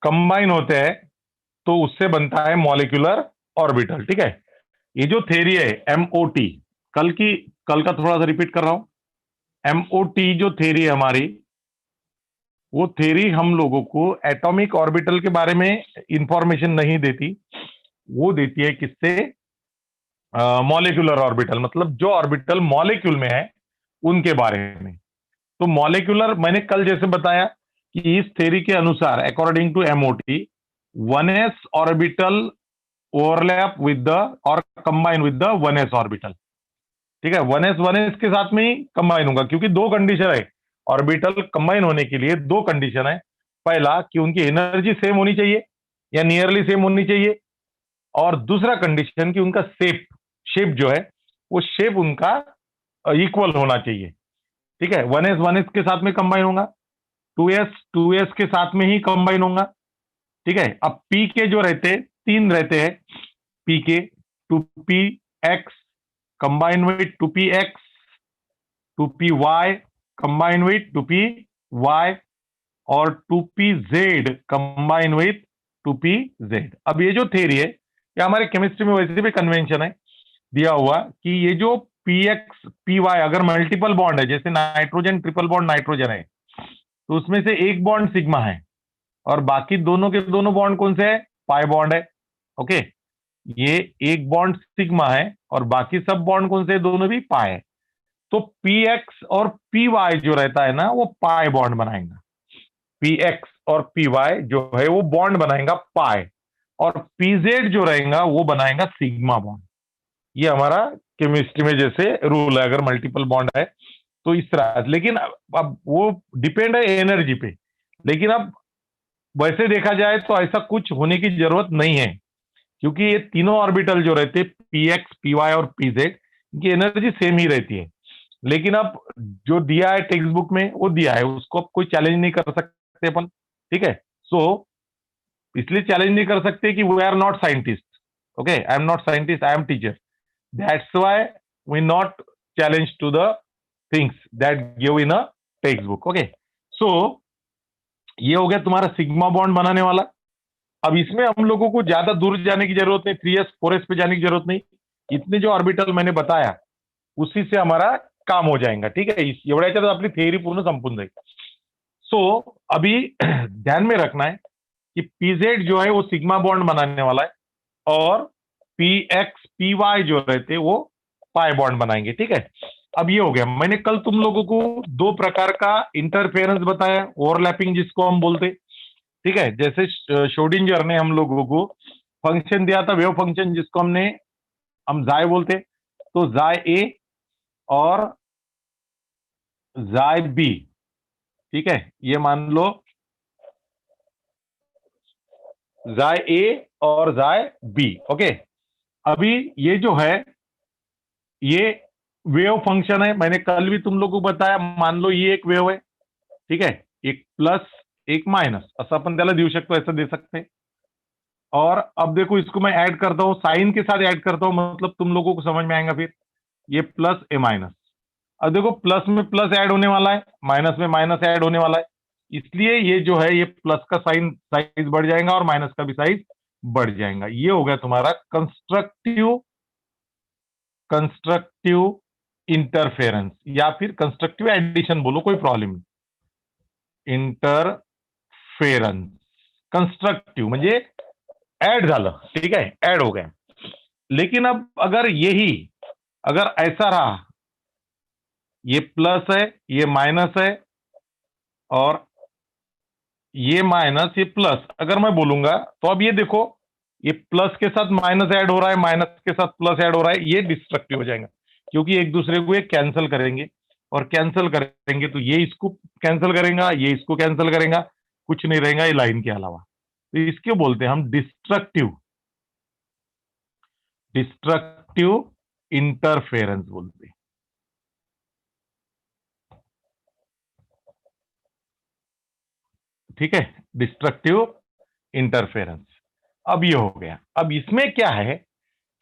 Combine होते हैं तो उससे बनता है मॉलिक्यूलर ऑर्बिटल। ठीक है, ये जो थ्योरी है एमओटी, कल का थोड़ा सा रिपीट कर रहा हूं। एमओटी जो थ्योरी है हमारी, वो थ्योरी हम लोगों को एटॉमिक ऑर्बिटल के बारे में इंफॉर्मेशन नहीं देती, वो देती है किससे? मॉलिक्यूलर ऑर्बिटल, मतलब जो ऑर्बिटल मॉलिक्यूल में है उनके बारे में। तो मॉलिक्यूलर, मैंने कल जैसे बताया कि इस थ्योरी के अनुसार according to MOT, 1s orbital overlap with the और combine with the 1s orbital. ठीक है, 1s के साथ में ही कंबाइन होगा, क्योंकि दो कंडीशन है ऑर्बिटल कंबाइन होने के लिए। दो कंडीशन है, पहला कि उनकी एनर्जी सेम होनी चाहिए या नियरली सेम होनी चाहिए, और दूसरा कंडीशन कि उनका शेप शेप जो है वो शेप उनका इक्वल होना चाहिए। ठीक है, 1s के साथ में कंबाइन होगा, 2s के साथ में ही कंबाइन होगा। ठीक है, अब पी के जो रहते, तीन रहते हैं पी के, 2p x combine with 2px, 2py combine with 2py, और 2pz कंबाइन विथ 2pz। अब ये जो थ्योरी है, ये हमारे केमिस्ट्री में वैसे भी कन्वेंशन है दिया हुआ कि ये जो px py अगर मल्टीपल बॉन्ड है, जैसे नाइट्रोजन ट्रिपल बॉन्ड नाइट्रोजन है, तो उसमें से एक बॉन्ड सिग्मा है और बाकी दोनों के दोनों बॉन्ड कौन से है? पाई बॉन्ड है। ओके, ये एक बॉन्ड सिग्मा है और बाकी सब बॉन्ड कौन से? दोनों भी पाई है। तो px और py जो रहता है ना, वो पाई बॉन्ड बनाएगा। px और py जो है वो बॉन्ड बनाएगा पाई, और pz जो रहेगा वो बनाएगा सिग्मा बॉन्ड। ये हमारा केमिस्ट्री में जैसे रूल है, अगर मल्टीपल बॉन्ड है तो इस तरह। लेकिन अब वो डिपेंड है एनर्जी पे। लेकिन अब वैसे देखा जाए तो ऐसा कुछ होने की जरूरत नहीं है, क्योंकि ये तीनों ऑर्बिटल जो रहते पी एक्स पी वाई और पी जेड, इनकी एनर्जी सेम ही रहती है। लेकिन अब जो दिया है टेक्स्ट बुक में वो दिया है, उसको अब कोई चैलेंज नहीं कर सकते अपन। ठीक है, सो इसलिए चैलेंज नहीं कर सकते कि we are not scientist. Okay, I am not scientist, I am teacher, that's why we not challenge to the things that give in a text book. Okay, so ये हो गया तुम्हारा सिग्मा बॉन्ड बनाने वाला। अब इसमें हम लोगों को ज्यादा दूर जाने की जरूरत नहीं, 3s 4s पे जाने की जरूरत नहीं। इतने जो ऑर्बिटल मैंने बताया उसी से हमारा काम हो जाएगा। ठीक है, एवढ्याच्या तो आपली थियरी पूर्ण संपून जाएगी। सो अभी ध्यान में रखना है कि पीजेड जो है वो सिग्मा बॉन्ड बनाने वाला है, और पी एक्स पी वाई जो रहते वो पाई बॉन्ड बनाएंगे। ठीक है, अब ये हो गया। मैंने कल तुम लोगों को दो प्रकार का इंटरफेरेंस बताया, ओवरलैपिंग जिसको हम बोलते। ठीक है, जैसे शोडिंजर ने हम लोगों को फंक्शन दिया था, वेव फंक्शन, जिसको हम जाय बोलते, तो जाय ए और जाय बी। ठीक है, ये मान लो जाय ए और जाय बी। ओके, अभी ये जो है ये वेव फंक्शन है, मैंने कल भी तुम लोगों को बताया। मान लो ये एक वेव है, ठीक है, एक प्लस एक माइनस, असं आपण त्याला देऊ शकतो, ऐसा दे सकते हैं। और अब देखो, इसको मैं ऐड करता हूं, साइन के साथ ऐड करता हूं, मतलब तुम लोगों को समझ में आएगा फिर। ये प्लस ए माइनस, अब देखो प्लस में प्लस ऐड होने वाला है, माइनस में माइनस ऐड होने वाला है, इसलिए ये जो है ये प्लस का साइन साइज बढ़ जाएगा और माइनस का भी साइज बढ़ जाएगा। ये हो गया तुम्हारा कंस्ट्रक्टिव कंस्ट्रक्टिव इंटरफेरेंस, या फिर कंस्ट्रक्टिव एडिशन बोलो, कोई प्रॉब्लम नहीं। इंटरफेरेंस कंस्ट्रक्टिव म्हणजे ऐड झालं। ठीक है, ऐड हो गया। लेकिन अब अगर यही अगर ऐसा रहा, ये प्लस है ये माइनस है और ये माइनस ये प्लस, अगर मैं बोलूंगा तो अब ये देखो, ये प्लस के साथ माइनस ऐड हो रहा है, माइनस के साथ प्लस ऐड हो रहा है, ये डिस्ट्रक्टिव हो जाएगा, क्योंकि एक दूसरे को ये कैंसिल करेंगे, और कैंसिल करेंगे तो ये इसको कैंसिल करेगा, ये इसको कैंसिल करेगा, कुछ नहीं रहेगा ये लाइन के अलावा। तो इसके बोलते हैं हम डिस्ट्रक्टिव डिस्ट्रक्टिव इंटरफेरेंस बोलते हैं। ठीक है, डिस्ट्रक्टिव इंटरफेरेंस। अब ये हो गया। अब इसमें क्या है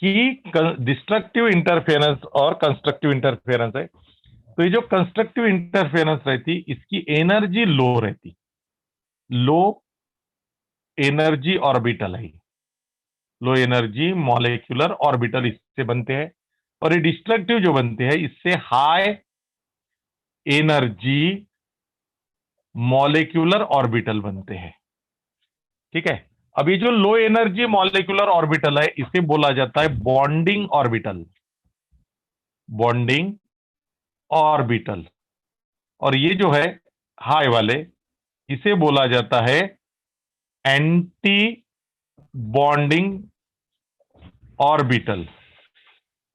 कि डिस्ट्रक्टिव इंटरफेरेंस और कंस्ट्रक्टिव इंटरफेरेंस है। तो ये जो कंस्ट्रक्टिव इंटरफेरेंस रहती, इसकी एनर्जी लो रहती, लो एनर्जी ऑर्बिटल है, लो एनर्जी मॉलिक्यूलर ऑर्बिटल इससे बनते हैं। और ये डिस्ट्रक्टिव जो बनते हैं इससे हाई एनर्जी मॉलिक्यूलर ऑर्बिटल बनते हैं। ठीक है, अब ये जो लो एनर्जी मॉलिक्यूलर ऑर्बिटल है इसे बोला जाता है बॉन्डिंग ऑर्बिटल, बॉन्डिंग ऑर्बिटल। और ये जो है हाई वाले इसे बोला जाता है anti bonding orbital,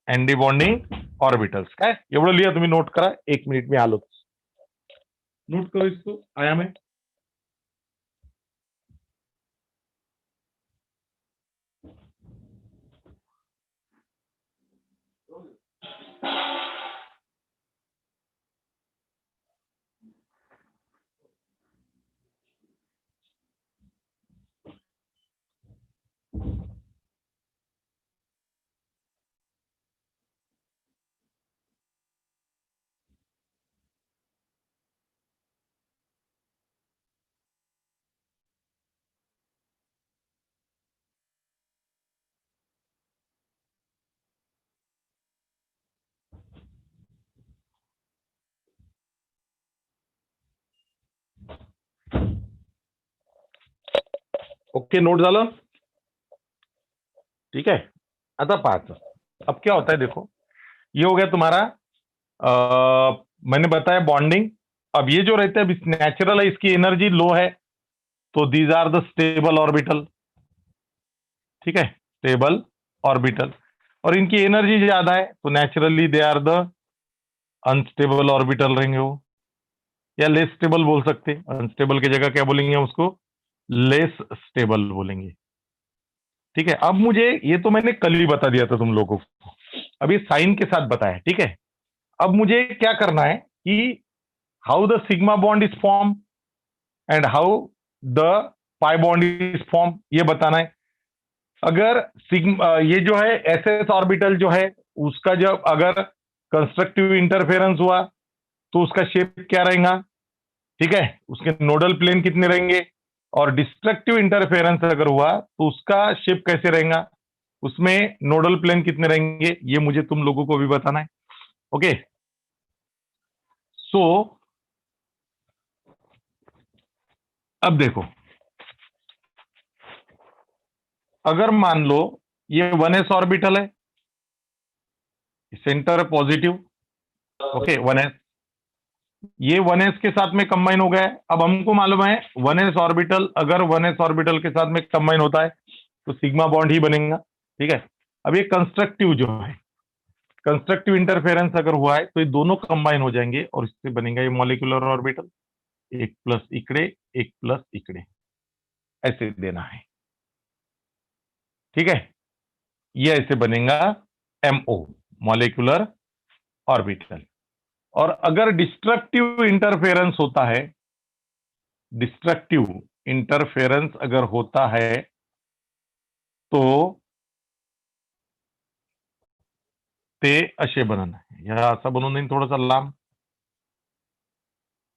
anti bonding orbitals. काय एवढं लिहा तुम्ही, नोट करा, 1 मिनिट में आलो, नोट करो इसको, आया मैं। ओके, नोट झालं? ठीक है, आता पाहतो अब क्या होता है। देखो ये हो गया तुम्हारा, मैंने बताया बॉन्डिंग। अब ये जो रहता है नेचुरल है, इसकी एनर्जी लो है, तो these are the stable orbital. ठीक है, स्टेबल ऑर्बिटल। और इनकी एनर्जी ज्यादा है तो naturally they are the unstable orbital रहेंगे वो, या लेस स्टेबल बोल सकते हैं। अनस्टेबल की जगह क्या बोलेंगे उसको, लेस स्टेबल बोलेंगे। ठीक है, अब मुझे ये तो मैंने कल ही बता दिया था तुम लोगों को, अब ये साइन के साथ बताया। ठीक है, अब मुझे क्या करना है कि how the sigma bond is form and how the pi bond is form, ये बताना है। अगर सिग्मा ये जो है एस एस ऑर्बिटल जो है उसका जब अगर कंस्ट्रक्टिव इंटरफेरेंस हुआ तो उसका शेप क्या रहेगा। ठीक है, उसके नोडल प्लेन कितने रहेंगे, और डिस्ट्रक्टिव इंटरफेरेंस अगर हुआ तो उसका शेप कैसे रहेगा, उसमें नोडल प्लेन कितने रहेंगे, ये मुझे तुम लोगों को भी बताना है। ओके, सो अब देखो, अगर मान लो ये 1s ऑर्बिटल है, सेंटर पॉजिटिव, ओके 1s, ये 1s के साथ में कंबाइन हो गया है। अब हमको मालूम है 1s ऑर्बिटल अगर 1s ऑर्बिटल के साथ में कंबाइन होता है तो सिग्मा बॉन्ड ही बनेगा। ठीक है, अब ये कंस्ट्रक्टिव जो है, कंस्ट्रक्टिव इंटरफेरेंस अगर हुआ है तो ये दोनों कंबाइन हो जाएंगे और इससे बनेगा ये मॉलिक्यूलर ऑर्बिटल, एक प्लस इकड़े, एक प्लस इकड़े, ऐसे देना है। ठीक है, ये ऐसे बनेगा MO, मॉलिक्यूलर ऑर्बिटल। और अगर डिस्ट्रक्टिव इंटरफेरेंस होता है, डिस्ट्रक्टिव इंटरफेरेंस अगर होता है तो ते असे बनन है, या असा बनवून देईन थोडासा लांब,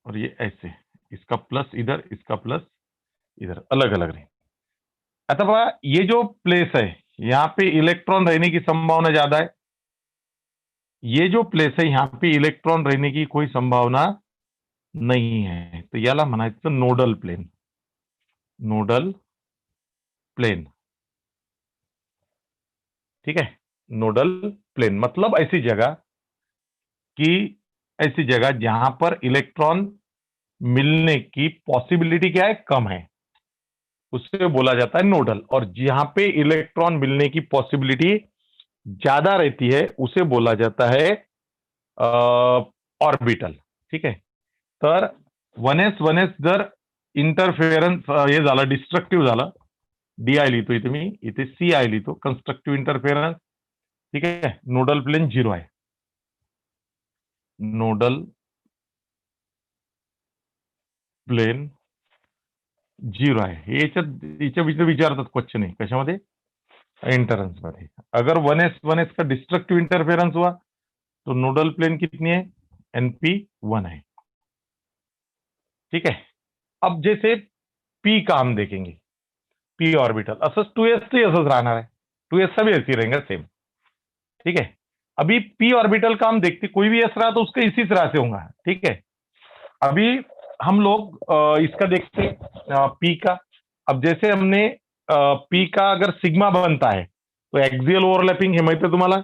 और ये ऐसे, इसका प्लस इधर, इसका प्लस इधर, अलग अलग रहे। अथवा ये जो प्लेस है यहां पे इलेक्ट्रॉन रहने की संभावना ज्यादा है, ये जो प्लेस है यहां पे इलेक्ट्रॉन रहने की कोई संभावना नहीं है, तो याला म्हणायचं नोडल प्लेन, नोडल प्लेन। ठीक है, नोडल प्लेन मतलब ऐसी जगह कि ऐसी जगह जहां पर इलेक्ट्रॉन मिलने की पॉसिबिलिटी क्या है, कम है, उससे बोला जाता है नोडल। और जहां पे इलेक्ट्रॉन मिलने की पॉसिबिलिटी ज्यादा रहती है उसे बोला जाता है ऑर्बिटल। ठीक आहे, तर 1s जर इंटरफेरन्स हे झालं, डिस्ट्रक्टिव्ह झालं, डी आय लिहितो इथे मी, इथे सी आय लिहितो, कंस्ट्रक्टिव्ह इंटरफेरन्स। ठीक आहे, नोडल प्लेन 0 आहे, नोडल प्लेन 0 आहे। हे याच्या विचारतात क्वेश्चन आहे कशामध्ये, एंट्रेंस मध्ये। अगर 1s का डिस्ट्रक्टिव इंटरफेरेंस हुआ तो नोडल प्लेन कितनी है, NP1 है। ठीक है, अब जैसे P का हम देखेंगे, पी ऑर्बिटल, असंच 2s असंच राहणार है, 2s सा भी ऐसे ही रहेगा सेम। ठीक है, अभी पी ऑर्बिटल का हम देखते, कोई भी एस रहा तो उसका इसी तरह से होगा। ठीक है, अभी हम लोग इसका देखते पी का। अब जैसे हमने पी का अगर सिग्मा बनता है तो एक्झियल ओव्हरलॅपिंग हे माहिती आहे तुम्हाला,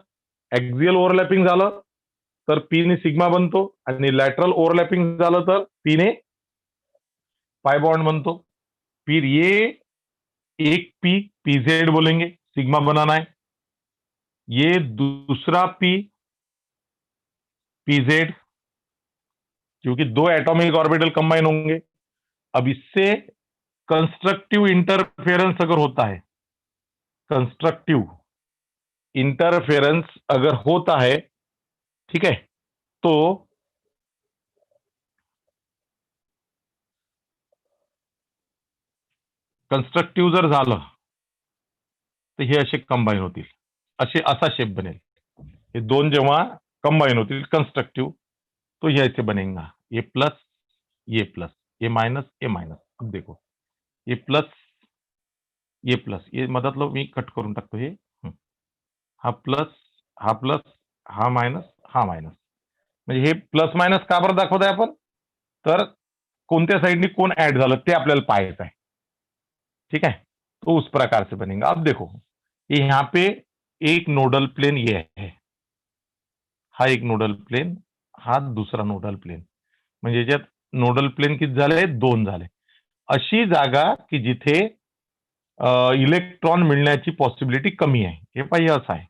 एक्झियल ओव्हरलॅपिंग झालं तर पी ने सिग्मा बनतो आणि लॅटरल ओव्हरलॅपिंग झालं तर पी ने पाय बॉन्ड बनतो। फिर ये एक पी पीजेड बोलेंगे, सिग्मा बनाना है, ये दूसरा पी पीजेड, क्योंकि दो एटॉमिक ऑर्बिटल कंबाइन होंगे। अब इससे कंस्ट्रक्टिव इंटरफेरेंस अगर होता है, कंस्ट्रक्टिव इंटरफेरेंस अगर होता है, ठीक है, तो कंस्ट्रक्टिव्ह जर झालं तर हे असे कंबाईन होतील, असा शेप बनेल। हे दोन जेव्हा कंबाईन होतील कंस्ट्रक्टिव्ह तो ये ऐसे बनेगा, ये प्लस ये माइनस ये माइनस। अब देखो ये प्लस ये मधातलं मी कट करून टाकतो, हे हा प्लस हा मायनस हा मायनस, म्हणजे हे प्लस मायनस का बरं दाखवत आहे आपण, तर कोणत्या साइडनी कोण ऍड झालं ते आपल्याला पाहायचं आहे। ठीक है, तो उस प्रकार से बनेगा। अब देखो ये यहाँ पे एक नोडल प्लेन ये है, हा एक नोडल प्लेन, हा दुसरा नोडल प्लेन, म्हणजे याच्यात नोडल प्लेन किती झाले, दोन झाले। अशी जागा की जिथे इलेक्ट्रॉन मिळण्याची पॉसिबिलिटी कमी आहे, हे पाहिजे असं आहे,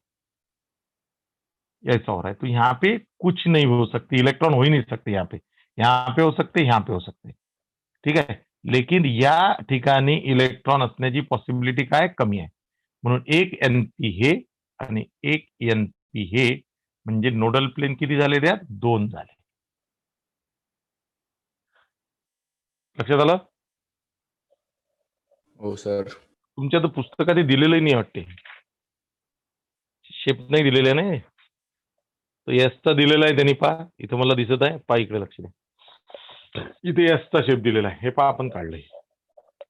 ऐसा हो रहा है। तो यहाँ पे कुछ नहीं हो सकती, इलेक्ट्रॉन हो ही नहीं सकते, यहाँ पे हो सकते, यहाँ पे हो सकते। ठीक आहे, लेकिन या ठिकाणी इलेक्ट्रॉन असण्याची पॉसिबिलिटी काय कमी आहे, म्हणून एक एनपी हे आणि एक एनपी हे, म्हणजे नोडल प्लेन किती झाले, त्यात दोन झाले। लक्षात आलं? हो सर। तुमच्या तर पुस्तकात दिलेलंही नाही वाटते, शेप नाही दिलेले नाही, तो एसचा दिलेला आहे त्यांनी, पहा इथं मला दिसत आहे, पहा इकडे लक्ष द्या, इथे एसचा शेप दिलेला आहे, हे पहा आपण काढलंय,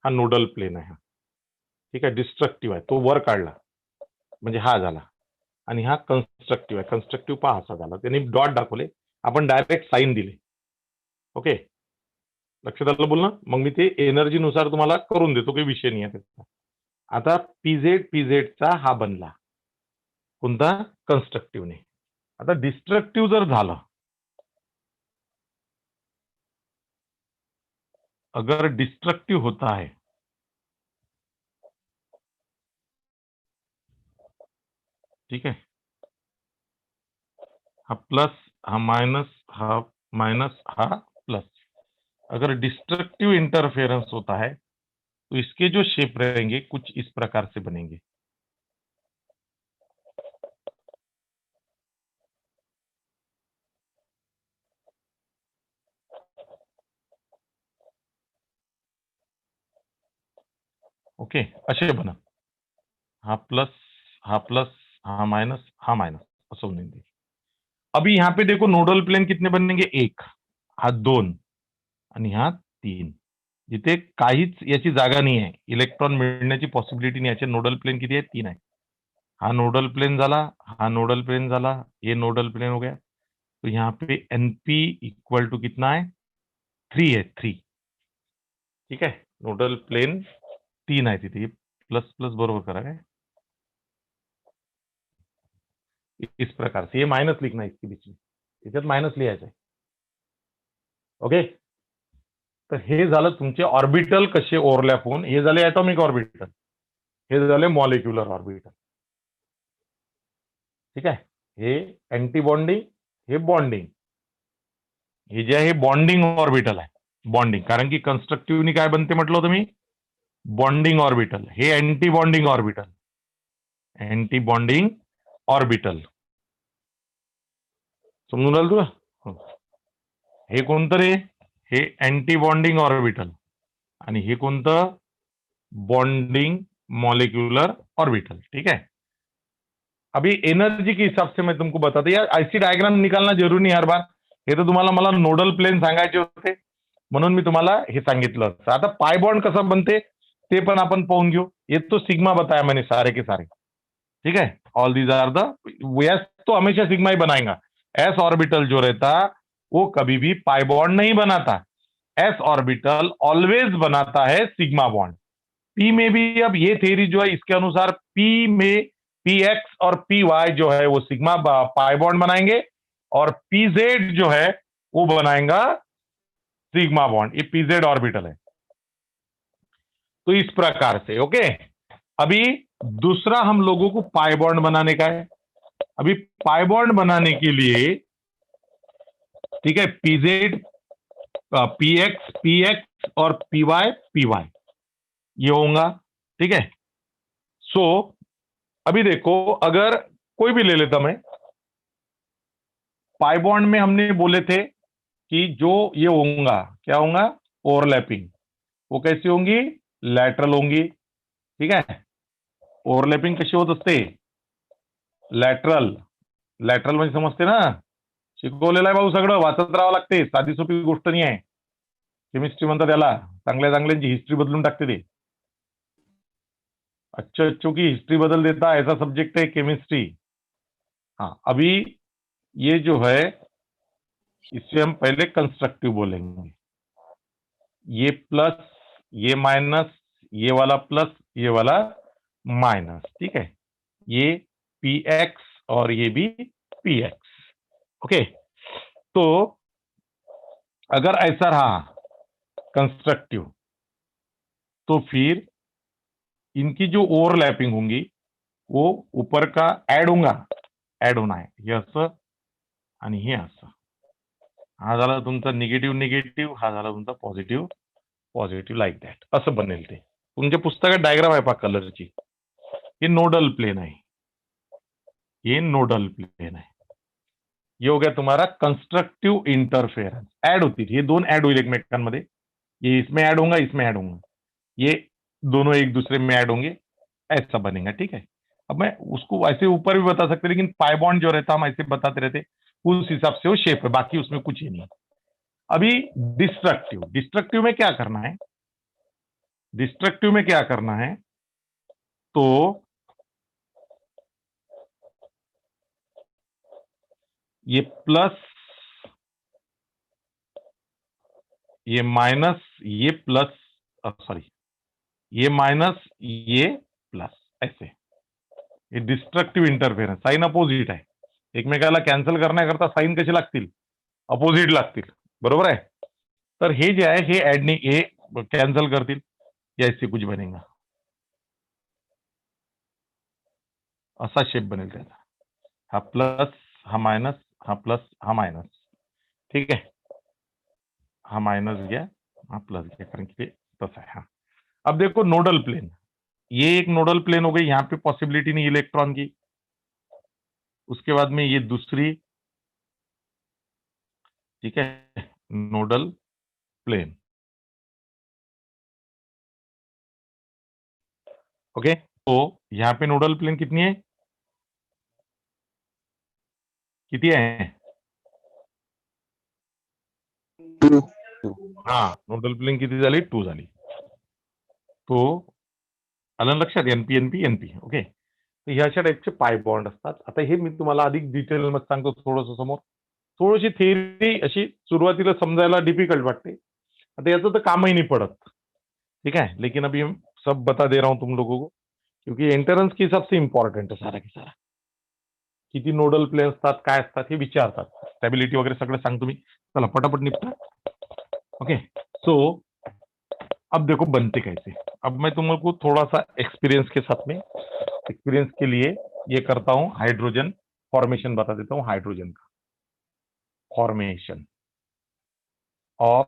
हा नोडल प्लेन आहे, ठीक आहे, डिस्ट्रक्टिव्ह आहे, तो वर काढला म्हणजे हा झाला, आणि हा कन्स्ट्रक्टिव्ह आहे, कन्स्ट्रक्टिव्ह पहा असा झाला, त्यांनी डॉट दाखवले, आपण डायरेक्ट साईन दिले। ओके, लक्षात आलं बोलणं? मग मी ते एनर्जीनुसार तुम्हाला करून देतो, काही विषय नाही आहे त्याचा। आता पीझेडचा हा बनला कोणता, कन्स्ट्रक्टिव्हने। आता डिस्ट्रक्टिव्ह जर झालं, अगर डिस्ट्रक्टिव होता है, ठीक है, हा प्लस हा माइनस हा प्लस, अगर डिस्ट्रक्टिव इंटरफेरेंस होता है तो इसके जो शेप रहेंगे कुछ इस प्रकार से बनेंगे। ओके, असे बना, हा प्लस हा माइनस असं होऊन जाईल। अभी यहाँ पे देखो नोडल प्लेन कितने बनेंगे, एक, हा दोन आणि हा तीन, जिथे काहीच याची जागा नाही आहे, इलेक्ट्रॉन मिळण्याची पॉसिबिलिटी नाही, याचे नोडल प्लेन किती आहे, तीन आहे। हा नोडल प्लेन झाला, हा नोडल प्लेन झाला, ये नोडल प्लेन हो गया, तो यहाँ पे एनपी इक्वल टू कितना है, 3 है, 3। ठीक है, नोडल प्लेन 3 आहे तिथे, प्लस प्लस बरोबर करा काय, इस प्रकार से, ये माइनस लिखना है इसके बीच में, याच्यात माइनस लिहायचं आहे। ओके, तर हे झालं तुमचे ऑर्बिटल कसे ओव्हरलॅप होऊन, हे झाले ॲटॉमिक ऑर्बिटल, हे झाले मॉलिक्युलर ऑर्बिटल। ठीक आहे, हे अँटी बॉन्डिंग, हे बॉन्डिंग, हे जे आहे बॉन्डिंग ऑर्बिटल आहे, बॉन्डिंग, कारण की कन्स्ट्रक्टिव्हनी काय बनते म्हटलं होतं मी, बॉन्डिंग ऑर्बिटल, हे anti bonding orbital, anti bonding orbital, समजून आलं तुला? हे कोणतं रे, हे अँटी बॉन्डिंग ऑर्बिटल, आणि हे कोणतं, बॉन्डिंग मॉलिक्यूलर ऑर्बिटल। ठीक है, अभी एनर्जी के हिसाब से मैं तुमको बताता, यार ऐसी डायग्राम निकालना जरूरी नहीं हर बार, हे तर तुम्हाला मला नोडल प्लेन सांगायचे होते म्हणून मी तुम्हाला हे सांगितलं। आता पाय बॉन्ड कसं बनते, ते पण आपण पाहून घेऊ. ये तो सिग्मा बताया मैंने सारे के सारे, ठीक है. All these are the, s तो हमेशा सिग्मा ही बनाएगा. एस ऑर्बिटल जो रहता वो कभी भी पाई बॉन्ड नहीं बनाता. एस ऑर्बिटल ऑलवेज बनाता है सिग्मा बॉन्ड. पी में भी अब ये थ्योरी जो है इसके अनुसार पी में पी एक्स और पी वाई जो है वो सिग्मा पाई बॉन्ड बनाएंगे, और पी जेड जो है वो बनाएगा सिग्मा बॉन्ड. ये पी जेड ऑर्बिटल है. तो इस प्रकार से, ओके. अभी दूसरा हम लोगों को पाई बॉन्ड बनाने का है. अभी पाई बॉन्ड बनाने के लिए, ठीक है, पी जेड पी एक्स और पी वाई ये होगा, ठीक है. सो अभी देखो, अगर कोई भी ले लेता मैं, पाई बॉन्ड में हमने बोले थे कि जो ये होगा, क्या होगा, ओवरलैपिंग. वो कैसी होंगी, लॅटरल होंगी, ठीक है. ओव्हरलॅपिंग कशी होत असते, लॅटरल. लॅटरल म्हणजे समजते ना, शिकवलेलं आहे भाऊ, सगळं वाचत राहावं लागते, साधी सोपी गोष्ट नाही आहे. केमिस्ट्री म्हणतात त्याला, चांगल्या चांगल्यांची हिस्ट्री बदलून टाकते ते. अच्छों की हिस्ट्री बदल देता ऐसा सब्जेक्ट है केमिस्ट्री. हाँ, अभी ये जो है इससे हम पहले कंस्ट्रक्टिव बोलेंगे. ये प्लस, ये माइनस, ये वाला प्लस, ये वाला माइनस, ठीक है. ये पी एक्स और ये भी पी एक्स, ओके. तो अगर ऐसा रहा कंस्ट्रक्टिव, तो फिर इनकी जो ओव्हरलॅपिंग होंगी वो ऊपर का ऐड होना है. हे असं आणि हे असं. हा झाला तुमचा निगेटिव्ह निगेटिव्ह, हा झाला तुमचा पॉझिटिव्ह पॉझिटिव्ह, लाईक दॅट असं बनेल ते. तुमच्या पुस्तकात डायग्राम आहे पहा कलरची. हे नोडल प्लेन आहे, ये नोडल प्लेन है. ये हो गया तुम्हारा कंस्ट्रक्टिव इंटरफेरेंस. ऐड होती थी, ये दोन ऐड हुई एकमेकांमध्ये. ये इसमें ऐड होगा, इसमें ऐड होगा, ये दोनों एक दूसरे में ऐड होंगे, ऐसा बनेगा, ठीक है. अब मैं उसको ऐसे ऊपर भी बता सकते, लेकिन पाई बॉन्ड जो रहता हम ऐसे बताते रहते, उस हिसाब से वो शेप है, बाकी उसमें कुछ ही नहीं. अभी डिस्ट्रक्टिव, डिस्ट्रक्टिव में क्या करना है, डिस्ट्रक्टिव में क्या करना है, तो ये प्लस, ये माइनस, ये प्लस, सॉरी, ये माइनस, ये प्लस, ऐसे. हे डिस्ट्रक्टिव्ह इंटरफेरन्स. साइन अपोजिट आहे, एकमेकाला कॅन्सल करण्याकरता साइन कशी लागतील, अपोजिट लागतील, बरोबर आहे. तर हे जे आहे हे ऍडने हे कॅन्सल करतील, ऐसे कुछ बनेगा, असा शेप बनेल त्याचा. हा प्लस, हा माइनस, हा प्लस, हा माइनस, ठीक है. हा माइनस गया, हा प्लस गया, कारण की तसा है. हाँ, अब देखो नोडल प्लेन, ये एक नोडल प्लेन हो गई, यहाँ पे पॉसिबिलिटी नहीं इलेक्ट्रॉन की. उसके बाद में ये दूसरी, ठीक है, नोडल प्लेन, ओके. तो यहाँ पे नोडल प्लेन कितनी है, किती आहे, हाँ, नोडल प्लेन किती झाली, 2 झाली. तो आलं लक्षात, एनपी एनपी एनपी, ओके. तर ह्या अशा टाईपचे पाय बॉन्ड असतात. आता हे मी तुम्हाला अधिक डिटेलमध्ये सांगतो थोडंसं समोर. थोडीशी थिअरी अशी सुरुवातीला समजायला डिफिकल्ट वाटते. आता याचं तर कामही नाही पडत, ठीक है, लेकिन अभी हम सब बता दे रहा हूं तुम लोगों को, क्योंकि एंट्रन्स के हिसाब से इंपॉर्टंट है सारा के सारा. किती नोडल प्लेन असतात, काय असतात हे विचारतात, स्टॅबिलिटी वगैरे सगळं सांगतो मी. चला पटापट निपटा, ओके. सो अब देखो बनते कैसे. अब मैं तुमको थोड़ा सा एक्सपीरियंस के साथ में, एक्सपीरियंस के लिए ये करता हूं, हाइड्रोजन फॉर्मेशन बता देता हूं, हाइड्रोजन का फॉर्मेशन ऑफ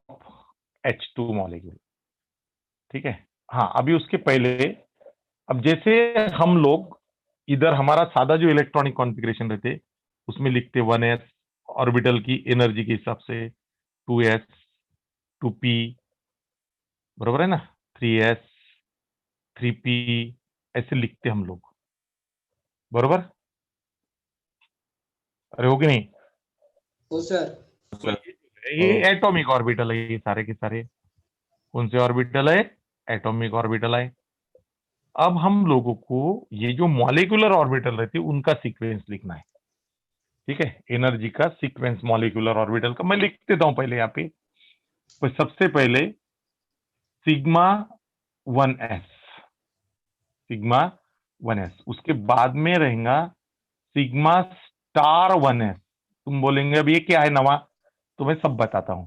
H2 मॉलिक्यूल, ठीक है. हाँ, अभी उसके पहले, अब जैसे हम लोग इधर हमारा सादा जो इलेक्ट्रॉनिक कॉन्फ़िगरेशन रहते उसमें लिखते 1s ऑर्बिटल की एनर्जी के हिसाब से, 2s 2p, बरोबर है ना, 3s 3p, ऐसे लिखते हम लोग, बरोबर. अरे हो कि नहीं, हो सर. ये एटॉमिक ऑर्बिटल है, ये सारे के सारे कौन से ऑर्बिटल है, एटॉमिक ऑर्बिटल आए। अब हम लोगों को ये जो मॉलिक्यूलर ऑर्बिटल रहती है उनका सीक्वेंस लिखना है। ठीक है, एनर्जी का सीक्वेंस मॉलिक्यूलर ऑर्बिटल का मैं लिख देता हूं पहले यहाँ पे। तो सबसे पहले सिग्मा 1s, सिग्मा 1s, उसके बाद में रहेगा सिग्मा स्टार 1s। तुम बोलेंगे अब ये क्या है नवा, तो मैं सब बताता हूं।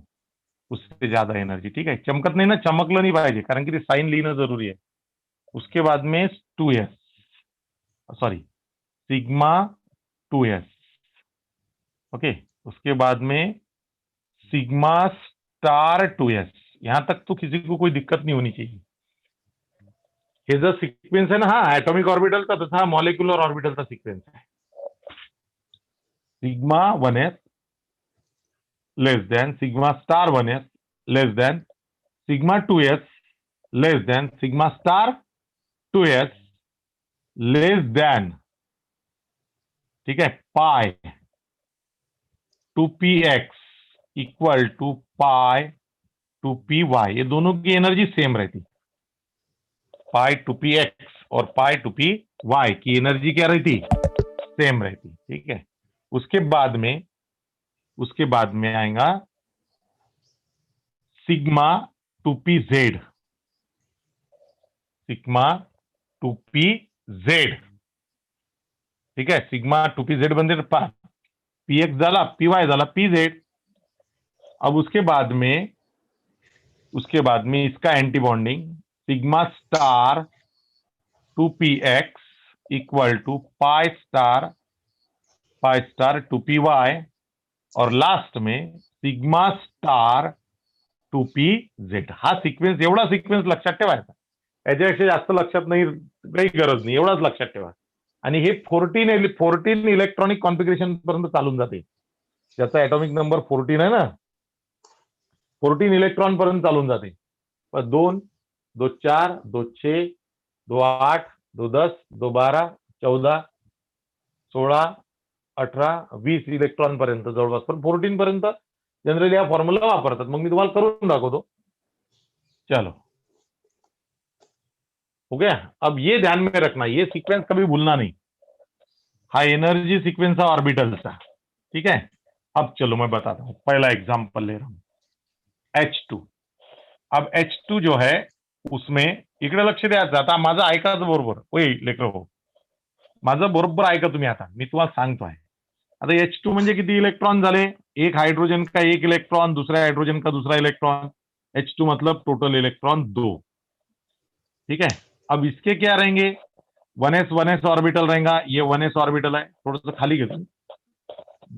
उससे ज्यादा एनर्जी, ठीक है, चमकत नाही ना, चमकलं नाही पाहिजे कारण की ते साइन लिहिणं जरूरी आहे। उसके बाद में 2s, sorry sigma 2s, okay. उसके बाद में सिग्मा स्टार 2s। यहां तक तो किसी को कोई दिक्कत नहीं होनी चाहिए। हे जो सिक्वेंस है ना, हा एटॉमिक ऑर्बिटल का तथा मॉलिक्यूलर ऑर्बिटल का सिक्वेंस है। Sigma 1s less than sigma star 1s less than sigma 2s less than sigma star 2s less than, ठीक है, पाई 2px equal to pi 2py। ये दोनों की एनर्जी सेम रहती। पाई 2px और पाई 2py की एनर्जी क्या रहती, सेम रहती। ठीक है, उसके बाद में आएगा सिग्मा 2pz, सिग्मा 2pz। ठीक है, सिग्मा 2pz बनते px झाला py झाला pz। अब उसके बाद में इसका anti bonding sigma star 2px equal to pi star 2py और लास्ट में सिग्मा स्टार 2pz। हा सिक्वेन्स, एवढा सिक्वेन्स लक्षात ठेवायचा, याच्यापेक्षा जास्त लक्षात नाही, काही गरज नाही, एवढाच लक्षात ठेवा। आणि हे 14 इलेक्ट्रॉनिक कॉन्फिगरेशन पर्यंत चालून जाते। ज्याचा ऍटॉमिक नंबर 14 आहे ना, 14 इलेक्ट्रॉन पर्यंत चालून जाते। 2, 2 4, 2 6, 2 8, 2 10, 2 12, 14, 16, 18, 20 इलेक्ट्रॉन पर्यंत जवळपास, पण 14 पर्यंत जनरली हा फॉर्म्युला वापरतात। मग मी तुम्हाला करून दाखवतो। चलो, हो गया। अब ये ध्यान में रखना, ये सीक्वेंस कभी भूलना नहीं। हा एनर्जी सीक्वेंस है ऑर्बिटल का, ठीक है। अब चलो मैं बताता हूं, पहला एग्जांपल ले रहा हूं H2। अब H2 जो है उसमें इकडे लक्ष द्यायचं। आता माझं ऐकायचं बरोबर, ओय लेकरं हो, माझं बरोबर ऐका तुम्ही। आता मी तुम्हाला सांगतोय, आता H2 म्हणजे किती इलेक्ट्रॉन झाले, एक हाइड्रोजन का एक इलेक्ट्रॉन, दूसरा हाइड्रोजन का दूसरा इलेक्ट्रॉन। H2 मतलब टोटल इलेक्ट्रॉन 2। ठीक है, अब इसके क्या रहेंगे, 1s ऑर्बिटल रहेगा। ये 1s ऑर्बिटल है, थोड़ा सा खाली घेतो,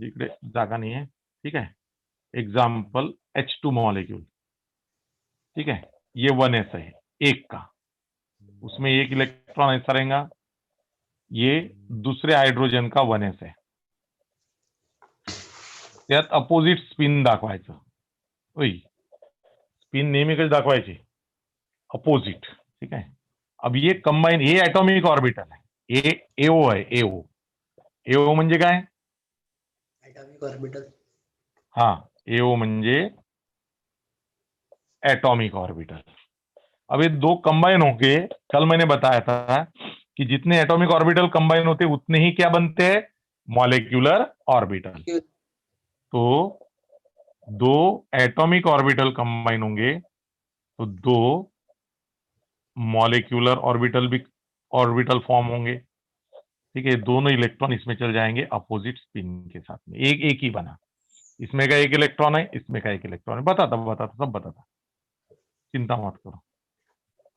इकडे जागा नहीं है। ठीक है, एग्जाम्पल H2 मॉलिक्यूल, ठीक है, ये 1s है एक का, उसमें एक इलेक्ट्रॉन ऐसा रहेगा। ये दूसरे हाइड्रोजन का 1s है, त्यात अपोजिट स्पिन दाखवायचं। ओय, स्पिन नेहमी कशी दाखवायची, अपोजिट। ठीक है, अब ये कंबाइन, ये एटॉमिक ऑर्बिटल है, ये एओ है। एओ, एओ म्हणजे काय, एटॉमिक ऑर्बिटल। हाँ, एओ म्हणजे एटॉमिक ऑर्बिटल। अब ये दो कंबाइन होके, कल मैंने बताया था कि जितने एटॉमिक ऑर्बिटल कंबाइन होते उतने ही क्या बनते हैं, मॉलिक्यूलर ऑर्बिटल। तो दो एटॉमिक ऑर्बिटल कंबाइन होंगे तो दो मॉलिक्यूलर ऑर्बिटल फॉर्म होंगे। ठीक है, दोनों इलेक्ट्रॉन इसमें चल जाएंगे अपोजिट स्पिन के साथ में। एक ही बना, इसमें का एक इलेक्ट्रॉन है, इसमें का एक इलेक्ट्रॉन है। बताता सब बताता, चिंता मत करो,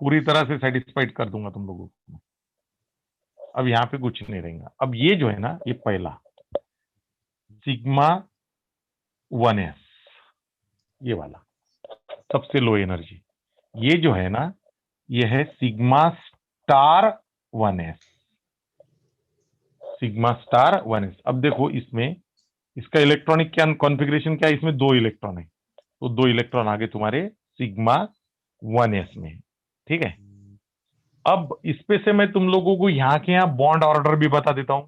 पूरी तरह से सेटिस्फाइड कर दूंगा तुम लोगों को। अब यहां पे कुछ नहीं रहेगा। अब ये जो है ना, ये पहला सिग्मा 1s, ये वाला सबसे लो एनर्जी, ये जो है ना, ये है sigma star 1s, sigma star 1s। अब देखो इसमें इसका इलेक्ट्रॉनिक क्या कॉन्फ़िगरेशन क्या है, इसमें 2 इलेक्ट्रॉन है, तो 2 इलेक्ट्रॉन आगे तुम्हारे सिग्मा 1s में। ठीक है, अब इसपे से मैं तुम लोगों को यहां के यहां बॉन्ड ऑर्डर भी बता देता हूं,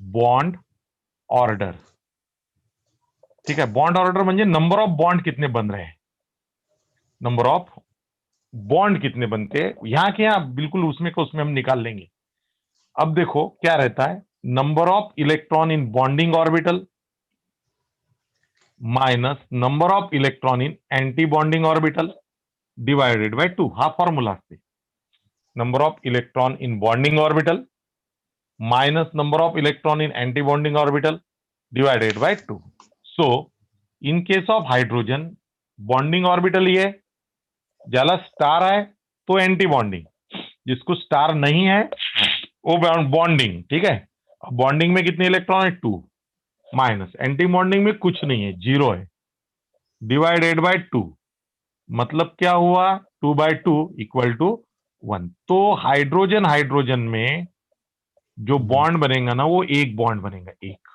बॉन्ड ऑर्डर। ठीक है, बॉन्ड ऑर्डर म्हणजे नंबर ऑफ बॉन्ड कितने बन रहे हैं, नंबर ऑफ बॉन्ड कितने बनते हैं यहाँ के यहाँ, बिल्कुल उसमें को उसमें हम निकाल लेंगे। अब देखो क्या रहता है, number of electron in bonding orbital minus number of electron in anti bonding orbital divided by 2, हा फॉर्म्युला असते। Number of electron in bonding orbital minus number of electron in anti bonding orbital divided by 2। So in case of hydrogen bonding orbital ये है, ज्यादा star है तो anti bonding, जिसको star नहीं है वो बॉन्डिंग, ठीक है। बॉन्डिंग में कितने इलेक्ट्रॉन है, 2, माइनस एंटी बॉन्डिंग में कुछ नहीं है, 0 है, डिवाइडेड बाय 2, मतलब क्या हुआ, 2/2 इक्वल टू 1। तो हाइड्रोजन हाइड्रोजन में जो बॉन्ड बनेगा ना वो एक बॉन्ड बनेगा, एक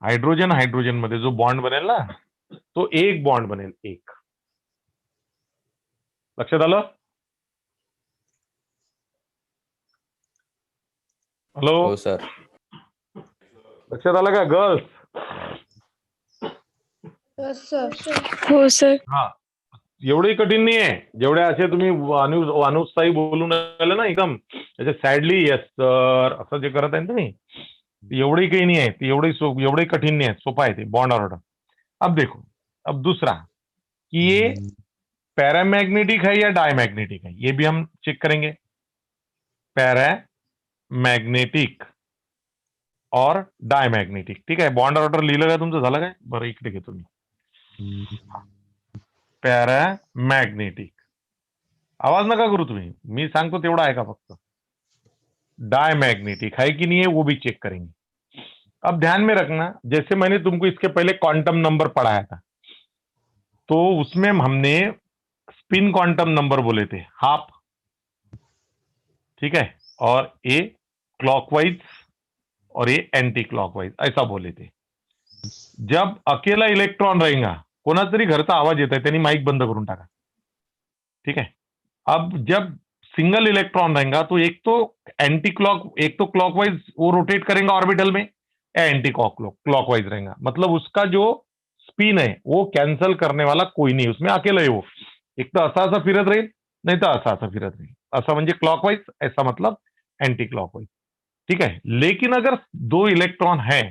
हाइड्रोजन हाइड्रोजन मध्ये जो बॉन्ड बनेल ना तो एक बॉन्ड बनेल, एक। लक्षात आलं? हॅलो, हो सर. लक्षात आलं का गर्ल्स? हो सर. हा, एवढंही कठीण नाही आहे, जेवढे असे तुम्ही अनुत्साही बोलून राहिले ना एकदम त्याचे सॅडली येस सर असं जे करत आहे ना तुम्ही, एवढी काही नहीं है, एवढी कठिन नहीं है, सोपा है बॉन्ड ऑर्डर। अब देखो, अब दूसरा कि ये पैरामैग्नेटिक है या डायमैग्नेटिक है, ये भी हम चेक करेंगे। पैरामैग्नेटिक और डायमैग्नेटिक, ठीक है। बॉन्ड ऑर्डर लिहिलं का तुमचं, झालं काय? बरं इकडे घेतो मी, पैरामैग्नेटिक। आवाज नका करू तुम्ही, मी सांगतो तेवढा ऐका फक्त। डायमैग्नेटिक है कि नहीं है वो भी चेक करेंगे। अब ध्यान में रखना, जैसे मैंने तुमको इसके पहले क्वांटम नंबर पढ़ाया था, तो उसमें हमने स्पिन क्वांटम नंबर बोले थे, हाफ, ठीक है, और ये क्लॉकवाइज और ये एंटी क्लॉकवाइज, ऐसा बोले थे। जब अकेला इलेक्ट्रॉन रहेगा, कोणाचा तरी घरचा आवाज येत आहे, त्यांनी माइक बंद करून टाका, ठीक है। अब जब सिंगल इलेक्ट्रॉन रहेगा तो एक तो क्लॉकवाइज वो रोटेट करेगा ऑर्बिटल में, या एंटी क्लॉकवाइज रहेगा, मतलब उसका जो स्पिन है वो कैंसल करने वाला कोई नहीं, उसमें अकेला ही वो एक तो असा फिरत राहील, नाही तर असा फिरत राहील, असा म्हणजे क्लॉकवाइज, ऐसा मतलब एंटी क्लॉकवाइज, ठीक है। लेकिन अगर दो इलेक्ट्रॉन है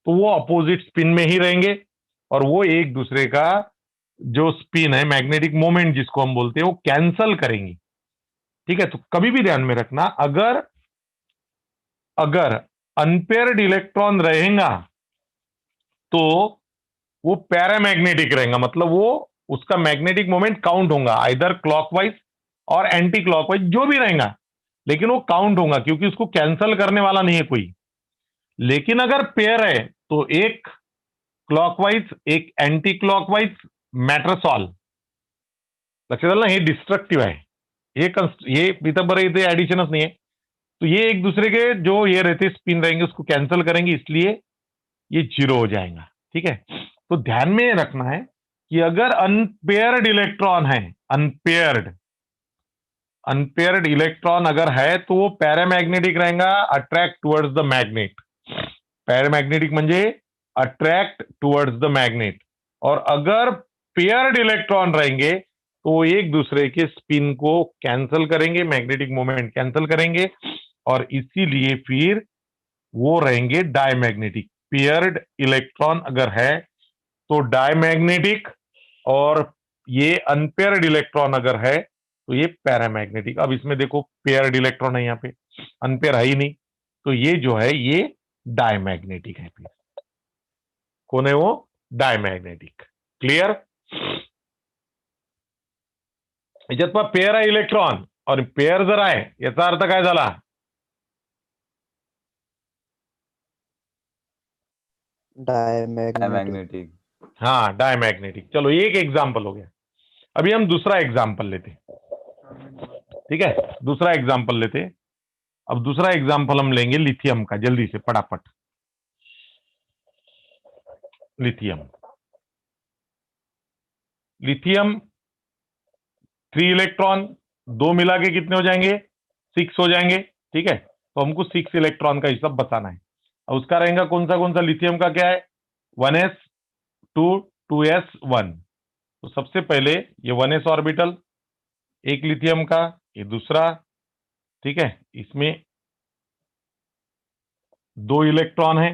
तो वो अपोजिट स्पिन में ही रहेंगे और वो एक दूसरे का जो स्पिन है, मैग्नेटिक मोमेंट जिसको हम बोलते हैं, वो कैंसल करेंगी, ठीक है। तो कभी भी ध्यान में रखना, अगर अगर अनपेयर्ड इलेक्ट्रॉन रहेगा तो वो पैरामैग्नेटिक रहेगा, मतलब वो उसका मैग्नेटिक मोमेंट काउंट होगा, आइदर क्लॉकवाइज और एंटी क्लॉकवाइज जो भी रहेगा, लेकिन वो काउंट होगा क्योंकि उसको कैंसल करने वाला नहीं है कोई। लेकिन अगर पेयर है तो एक क्लॉकवाइज एक एंटी क्लॉकवाइज मैटर्स ऑल। लक्षात आलं ना, हे डिस्ट्रक्टिव्ह आहे, ये इथं बरं इथे एडिशनच नहीं है, तो ये एक दूसरे के जो ये रहते स्पिन रहेंगे उसको कैंसिल करेंगे, इसलिए ये 0 हो जाएगा, ठीक है। तो ध्यान में रखना है कि अगर अनपेयर्ड इलेक्ट्रॉन है, अनपेयर्ड इलेक्ट्रॉन अगर है तो वो पैरामैग्नेटिक रहेगा, attract towards the magnet. Paramagnetic म्हणजे अट्रैक्ट टुवर्ड्स द मैग्नेट, और अगर पेयर्ड इलेक्ट्रॉन रहेंगे तो वो एक दूसरे के स्पिन को कैंसिल करेंगे, मैग्नेटिक मोमेंट कैंसिल करेंगे, और इसीलिए फिर वो रहेंगे डायमैग्नेटिक। पेयर्ड इलेक्ट्रॉन अगर है तो डायमैग्नेटिक, और ये अनपेयर्ड इलेक्ट्रॉन अगर है तो ये पैरामैग्नेटिक। अब इसमें देखो पेयर्ड इलेक्ट्रॉन है, यहाँ पे अनपेयर है ही नहीं, तो ये जो है ये डायमैग्नेटिक है। फिर कौन है वो? डायमैग्नेटिक। क्लियर? याच्यात पहा पेयर आहे इलेक्ट्रॉन और पेयर जर आहे, याचा अर्थ काय झाला? डायमैग्नेटिक. हाँ डायमैग्नेटिक। चलो एक एग्जाम्पल हो गया, अभी हम दूसरा एग्जाम्पल लेते, ठीक है, दूसरा एग्जाम्पल लेते। अब दूसरा एग्जाम्पल हम लेंगे लिथियम का, जल्दी से फटाफट। लिथियम, लिथियम 3 इलेक्ट्रॉन, 2 मिला के कितने हो जाएंगे? 6 हो जाएंगे, ठीक है। तो हमको 6 इलेक्ट्रॉन का हिसाब बताना है। अब उसका रहेगा कौन सा लिथियम का क्या है? 1s 2 2s 1, तो सबसे पहले ये 1s ऑर्बिटल, एक लिथियम का, ये दूसरा, ठीक है। इसमें 2 इलेक्ट्रॉन है,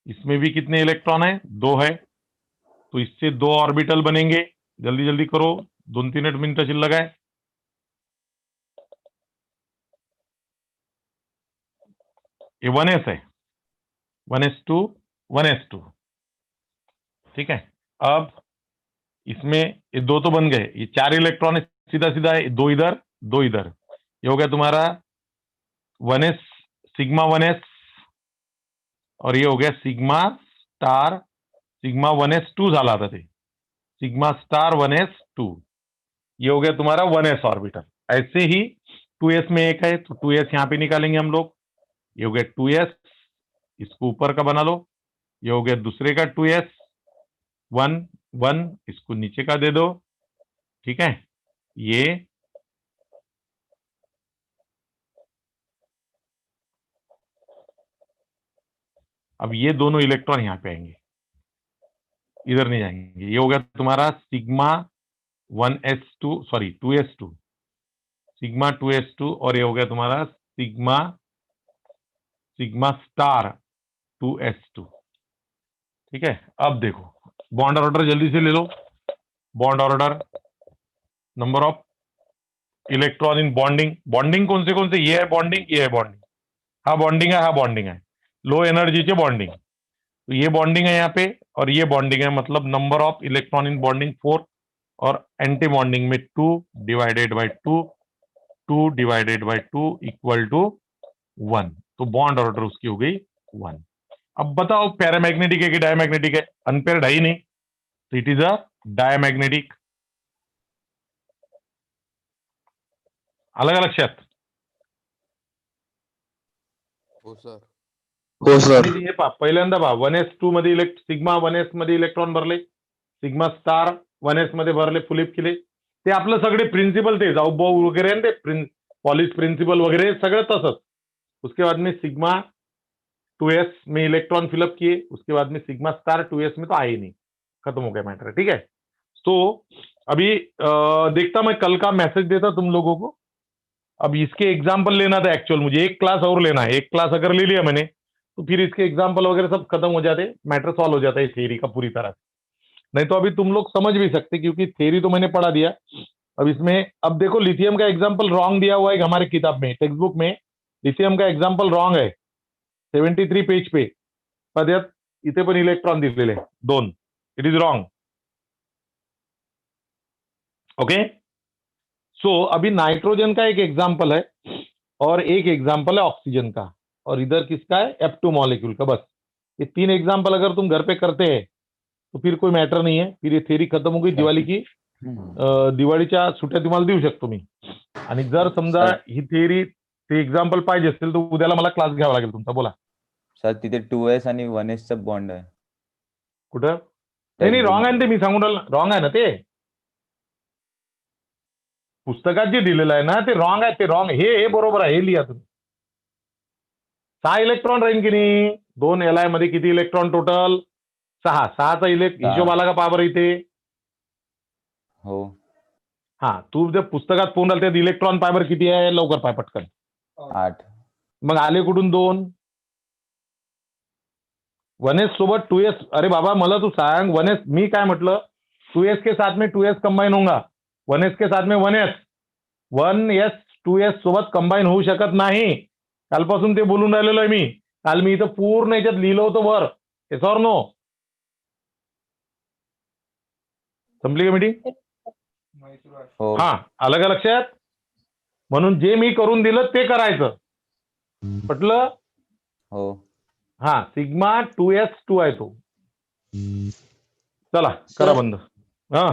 इसमें भी कितने इलेक्ट्रॉन है? 2 है। तो इससे 2 ऑर्बिटल बनेंगे। जल्दी जल्दी करो, 2-3 मिनट शिल्लक आहे. ये 1s है, 1s2 1s2, ठीक है। अब इसमें ये 2 तो बन गए, ये 4 इलेक्ट्रॉन सीधा सीधा है, 2 इधर 2 इधर, ये हो गया तुम्हारा 1s सिग्मा 1s, और ये हो गया सिग्मा स्टार सिग्मा 1s2 झाला आता ते सिग्मा स्टार 1s2, ये हो गया तुम्हारा 1s ऑर्बिटल। ऐसे ही 2s में एक है, तो 2s यहां पे निकालेंगे हम लोग, ये हो गया 2s, इसको ऊपर का बना लो, ये हो गया दूसरे का 2s 1 1, इसको नीचे का दे दो, ठीक है। ये अब ये दोनों इलेक्ट्रॉन यहां पे आएंगे, इधर नहीं जाएंगे। ये हो गया तुम्हारा sigma 1s2 sorry 2s2 sigma 2s2, और ये हो गया तुम्हारा सिग्मा सिग्मा स्टार 2s2, ठीक है। अब देखो बॉन्ड ऑर्डर जल्दी से ले लो। Bond order, number of electron in bonding, bonding कौन से ये है बॉन्डिंग, ये है बॉन्डिंग, हा बॉन्डिंग है, हा बॉन्डिंग है, लो एनर्जी चे बॉन्डिंग, तो ये बॉन्डिंग है यहाँ पे, और ये बॉन्डिंग है, मतलब number of electron in bonding 4, और एंटी बॉन्डिंग में 2 divided by 2, 2 divided by 2 equal to 1, तो बॉन्ड ऑर्डर उसकी हो गई 1। अब बताओ पैरामैग्नेटिक है कि डायमैग्नेटिक है? अनपेयर्ड है ही नहीं, तो इट इज अ डायमैग्नेटिक। अलग अलग लक्षात? हो सर. हो सर. आणि हे पहा पहिल्यांदा पहा 1s2 मध्ये सिग्मा 1s मध्ये इलेक्ट्रॉन भरले, सिग्मा स्टार 1s मध्ये भरले, फुलिप केले, ते आपलं सगळे प्रिन्सिपल ते जाऊ वगैरे आहे ना, ते पॉलिश प्रिन्सिपल वगैरे सगळं तसंच। उसके बाद में सिग्मा 2s में इलेक्ट्रॉन फिलअप किए, उसके बाद में सिग्मा स्टार 2s में तो आए ही नहीं, खत्म हो गया मैटर, ठीक है। तो अभी देखता मैं कल का मैसेज देता तुम लोगों को। अब इसके एग्जाम्पल लेना था एक्चुअल, मुझे एक क्लास और लेना है, एक क्लास अगर ले लिया मैंने तो फिर इसके एग्जाम्पल वगैरह सब खत्म हो जाते, मैटर सॉल्व हो जाता है थ्योरी का पूरी तरह से। नहीं तो अभी तुम लोग समझ भी सकते, क्योंकि थ्योरी तो मैंने पढ़ा दिया। अब इसमें अब देखो लिथियम का एग्जाम्पल रॉन्ग दिया हुआ है हमारे किताब में, टेक्स्ट बुक में लिथियम का एग्जाम्पल रॉन्ग है, 73 पेज पे पद्यात इथे पण इलेक्ट्रॉन दिलेले 2, इट इज रॉन्ग, ओके। सो अभी नाइट्रोजन का एक एग्जाम्पल है और एक एग्जाम्पल है ऑक्सीजन का, और इधर किसका है? F2 मॉलिक्यूल का। बस ये 3 एग्जाम्पल अगर तुम घर पे करते हैं तो फिर कोई मैटर नहीं है, फिर ये थ्योरी खत्म हो गई। दिवाळी की दिवाळीच्या सुट्ट्या तुम्हाला देऊ शकतो मी, आणि जर समजा ही थ्योरी ते एग्जाम्पल पाहिजे असेल तर उद्याला मला क्लास घ्यावा लागेल तुमचा। बोला सर, तिथे 2s आणि 1s चा बॉन्ड आहे. कुठं? नाही नाही रॉंग आहे ना ते, मी सांगून राहिलो रॉंग आहे ना ते, पुस्तकात जे दिलेलं आहे ना ते रॉंग आहे, ते रॉंग, हे बरोबर आहे, हे लिहा तुम्ही। 6 इलेक्ट्रॉन राहील की नाही? 2 Li मध्ये किती इलेक्ट्रॉन टोटल? 6, 6चा हिशोब आला का पावर इथे? हो. हा, तू जर पुस्तकात फोन राहिल त्यात इलेक्ट्रॉन पावर किती आहे? लवकर पाय पटकन। 8. मग आले कुठून 2? 1s सोबत 2s, अरे बाबा मला तू सांग 1s, मी काय म्हटलं 2s के साथ में 2s कंबाइन होगा, 1s के साथ में 1s 2s सोबत कंबाइन होऊ शकत नाही, कालपासून ते बोलून राहिलेलो आहे मी। काल मी इथं पूर्ण याच्यात लिहिलं होतं वर, येस ऑर नो? संपली का मीटिंग? हो. हा, आलं का लक्षात? म्हणून जे मी करून दिलं ते करायचं, पटलं? हो. हा, सिग्मा 2s2 आहे तो। चला करा बंद। हा